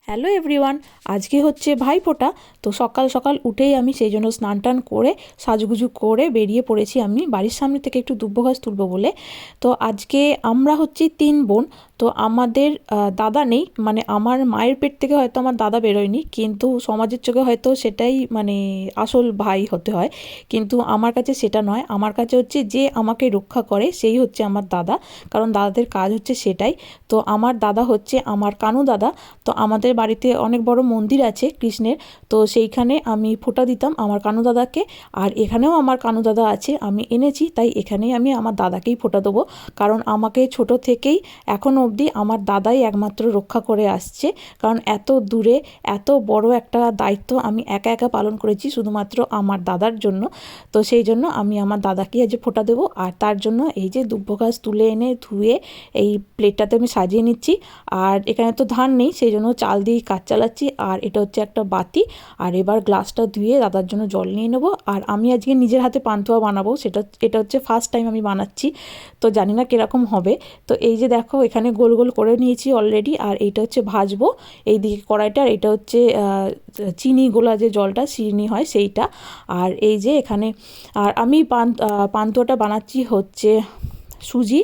Hello everyone, আজকে হচ্ছে ভাইফোঁটা। তো সকাল সকাল উঠেই আমি সেই জন্য স্নান টান করে সাজুগুজু করে বেরিয়ে পড়েছি আমি বাড়ির সামনে থেকে একটু দুব্ব ঘাস তুলবো বলে। তো আজকে আমরা হচ্ছি 3 বোন। তো আমাদের দাদা নেই, মানে আমার মায়ের পেট থেকে হয়তো আমার দাদা বেরোয়নি, কিন্তু সমাজের চোখে হয়তো সেটাই মানে আসল ভাই হতে হয়, কিন্তু আমার কাছে সেটা নয়। আমার কাছে হচ্ছে যে আমাকে রক্ষা করে সেই হচ্ছে আমার দাদা, কারণ দাদাদের কাজ হচ্ছে সেটাই। তো আমার দাদা হচ্ছে আমার কানু দাদা। তো আমাদের বাড়িতে অনেক বড় মন্দির আছে কৃষ্ণের, তো সেইখানে আমি ফোঁটা দিতাম আমার কানু দাদাকে। আর এখানেও আমার কানু দাদা আছে, আমি এনেছি, তাই এখানেই আমি আমার দাদাকেই ফোঁটা দেবো। কারণ আমাকে ছোট থেকেই এখনও অবধি আমার দাদাই একমাত্র রক্ষা করে আসছে। কারণ এত দূরে এত বড় একটা দায়িত্ব আমি একা একা পালন করেছি শুধুমাত্র আমার দাদার জন্য। তো সেই জন্য আমি আমার দাদাকেই আজ ফোঁটা দেবো। আর তার জন্য এই যে দুব্ব ঘাস তুলে এনে ধুয়ে এই প্লেটটাতে আমি সাজিয়ে নিচ্ছি। আর এখানে তো ধান নেই, সেই জন্য চাল দিয়েই কাজ চালাচ্ছি। আর এটা হচ্ছে একটা বাতি। আর এবার গ্লাসটা ধুয়ে দাদার জন্য জল নিয়ে নেবো। আর আমি আজকে নিজের হাতে পান্তুয়া বানাবো, এটা হচ্ছে ফার্স্ট টাইম আমি বানাচ্ছি, তো জানি না কীরকম হবে। তো এই যে দেখো, এখানে গোল গোল করে নিয়েছি অলরেডি। আর এইটা হচ্ছে ভাজবো এইদিকে কড়াইটা। আর এটা হচ্ছে চিনি গোলা যে জলটা চিনি হয় সেইটা। আর এই যে এখানে আর আমি পান্তুয়াটা বানাচ্ছি হচ্ছে সুজি,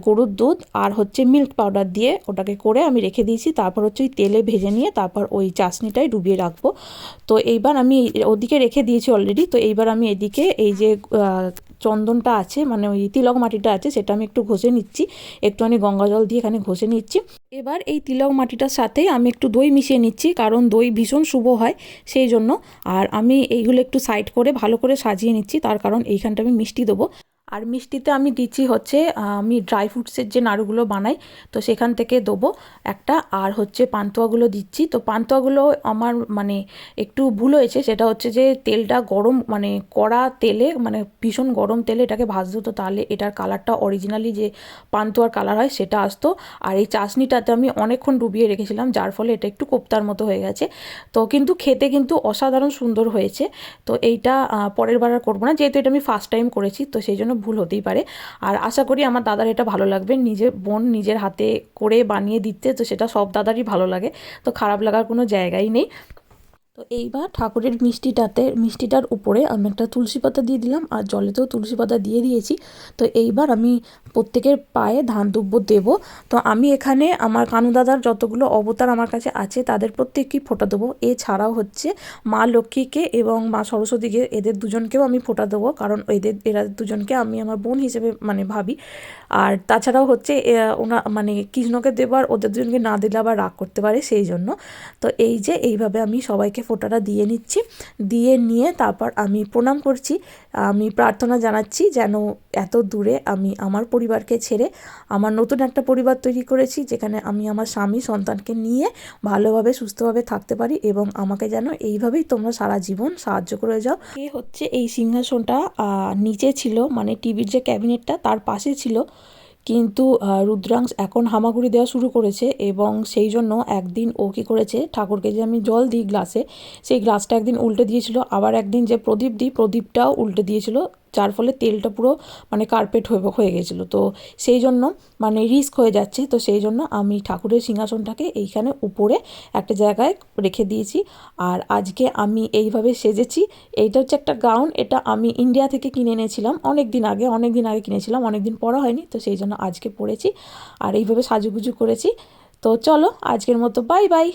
গরুর দুধ আর হচ্ছে মিল্ক পাউডার দিয়ে ওটাকে করে আমি রেখে দিয়েছি। তারপর হচ্ছে ওই তেলে ভেজে নিয়ে তারপর ওই চাশনিটায় ডুবিয়ে রাখবো। তো এইবার আমি ওদিকে রেখে দিয়েছি অলরেডি। তো এইবার আমি এদিকে এই যে চন্দনটা আছে, মানে ওই তিলক মাটিটা আছে, সেটা আমি একটু ঘষে নিচ্ছি, একটুখানি গঙ্গা জল দিয়ে এখানে ঘষে নিচ্ছি। এবার এই তিলক মাটিটার সাথে আমি একটু দই মিশিয়ে নিচ্ছি, কারণ দই ভীষণ শুভ হয় সেই জন্য। আর আমি এইগুলো একটু সাইড করে ভালো করে সাজিয়ে নিচ্ছি, তার কারণ এইখানটা আমি মিষ্টি দেবো। আর মিষ্টিতে আমি দিচ্ছি হচ্ছে আমি ড্রাই ফ্রুটসের যে নাড়ুগুলো বানাই, তো সেখান থেকে দেবো একটা। আর হচ্ছে পান্তুয়াগুলো দিচ্ছি। তো পান্তুয়াগুলো আমার মানে একটু ভুল হয়েছে, সেটা হচ্ছে যে তেলটা গরম, মানে কড়া তেলে, মানে ভীষণ গরম তেলে এটাকে ভাজতে হতো, তাহলে এটার কালারটা অরিজিনালি যে পান্তুয়ার কালার হয় সেটা আসতো। আর এই চাশনিটাতে আমি অনেকক্ষণ ডুবিয়ে রেখেছিলাম, যার ফলে এটা একটু কোপ্তার মতো হয়ে গেছে। তো কিন্তু খেতে কিন্তু অসাধারণ সুন্দর হয়েছে। তো এইটা পরের বার আর করবো না, যেহেতু এটা আমি ফার্স্ট টাইম করেছি, তো সেই জন্য ভুল হতেই পারে। আর আশা করি আমার দাদার এটা ভালো লাগবে, নিজের বোন নিজের হাতে করে বানিয়ে দিতে, তো সেটা সব দাদারই ভালো লাগে, তো খারাপ লাগার কোনো জায়গাই নেই। তো এইবার ঠাকুরের মিষ্টিটার উপরে আমি একটা তুলসী পাতা দিয়ে দিলাম, আর জলেতেও তুলসী পাতা দিয়ে দিয়েছি। তো এইবার আমি প্রত্যেকের পায়ে ধান দুব্ব দেবো। তো আমি এখানে আমার কানু দাদার যতগুলো অবতার আমার কাছে আছে তাদের প্রত্যেককেই ফোঁটা দেবো। এছাড়াও হচ্ছে মা লক্ষ্মীকে এবং মা সরস্বতীকে, এদের দুজনকেও আমি ফোঁটা দেবো, কারণ এরা দুজনকে আমি আমার বোন হিসেবে মানে ভাবি। আর তাছাড়াও হচ্ছে মানে কৃষ্ণকে দেবার, ওদের দুজনকে না দিলে আবার রাগ করতে পারে, সেই জন্য। তো এই যে এইভাবে আমি সবাইকে ফোঁটাটা দিয়ে নিচ্ছি। দিয়ে নিয়ে তারপর আমি প্রণাম করছি, আমি প্রার্থনা জানাচ্ছি যেন এত দূরে আমি আমার পরিবারকে ছেড়ে আমার নতুন একটা পরিবার তৈরি করেছি, যেখানে আমি আমার স্বামী সন্তানকে নিয়ে ভালোভাবে সুস্থভাবে থাকতে পারি, এবং আমাকে যেন এইভাবেই তোমরা সারা জীবন সাহায্য করে যাও। এ হচ্ছে এই সিংহাসনটা নিচে ছিল, মানে টিভির যে ক্যাবিনেটটা তার পাশে ছিল, কিন্তু রুদ্রাংশ এখন হামাগুড়ি দেওয়া শুরু করেছে, এবং সেই জন্য একদিন ও কী করেছে, ঠাকুরকে যে আমি জল দিই গ্লাসে, সেই গ্লাসটা একদিন উল্টে দিয়েছিল, আবার একদিন যে প্রদীপ দিই প্রদীপটাও উল্টে দিয়েছিল, যার ফলে তেলটা পুরো মানে কার্পেট হয়ে গেছিলো। তো সেই জন্য মানে রিস্ক হয়ে যাচ্ছে, তো সেই জন্য আমি ঠাকুরের সিংহাসনটাকে এইখানে উপরে একটা জায়গায় রেখে দিয়েছি। আর আজকে আমি এইভাবে সেজেছি। এইটা হচ্ছে একটা গাউন, এটা আমি ইন্ডিয়া থেকে কিনে এনেছিলাম অনেক দিন আগে কিনেছিলাম, অনেক দিন পরা হয়নি, তো সেই জন্য আজকে পরেছি। আর এইভাবে সাজুগুজু করেছি। তো চলো আজকের মতো বাই বাই।